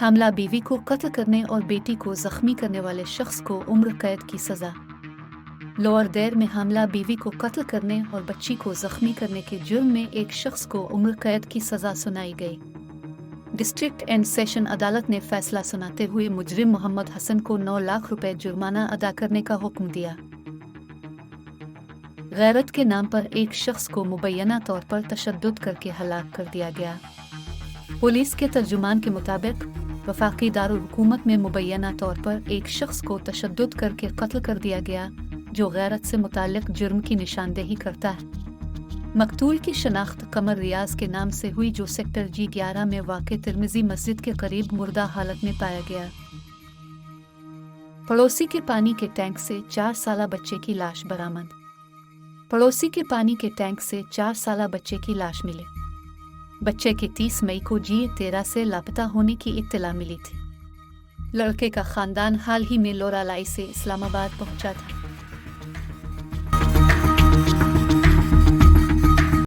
हमला बीवी को कत्ल करने और बेटी को जख्मी करने वाले शख्स को उम्र कैद की सजा। लोअर देर में हमला बीवी को कत्ल करने और बच्ची को जख्मी करने के जुर्म में एक शख्स को उम्र कैद की सजा सुनाई गई। डिस्ट्रिक्ट एंड सेशन अदालत ने फैसला सुनाते हुए मुजरिम मोहम्मद हसन को 9 लाख रुपए जुर्माना अदा करने का हुक्म दिया। गैरत के नाम पर एक शख्स को मुबैना तौर पर तशद्दुद करके हलाक कर दिया गया। पुलिस के तर्जुमान के मुताबिक वफाकी दारुल हुकूमत में मुबैना तौर पर एक शख्स को तशद्दुद करके कत्ल कर दिया गया जो गैरत से मुताल्लिक जुर्म की निशानदेही करता है। मकतूल की शनाख्त कमर रियाज के नाम से हुई जो सेक्टर G11 में वाक़े तिरमिज़ी मस्जिद के करीब मुर्दा हालत में पाया गया। पड़ोसी के पानी के टैंक से 4 साला बच्चे की लाश बरामद। पड़ोसी के पानी के टैंक से 4 साला बच्चे की लाश मिली। बच्चे के 30 मई को G13 से लापता होने की इत्तला मिली थी। लड़के का खानदान हाल ही में लोरालाई से इस्लामाबाद पहुंचा था।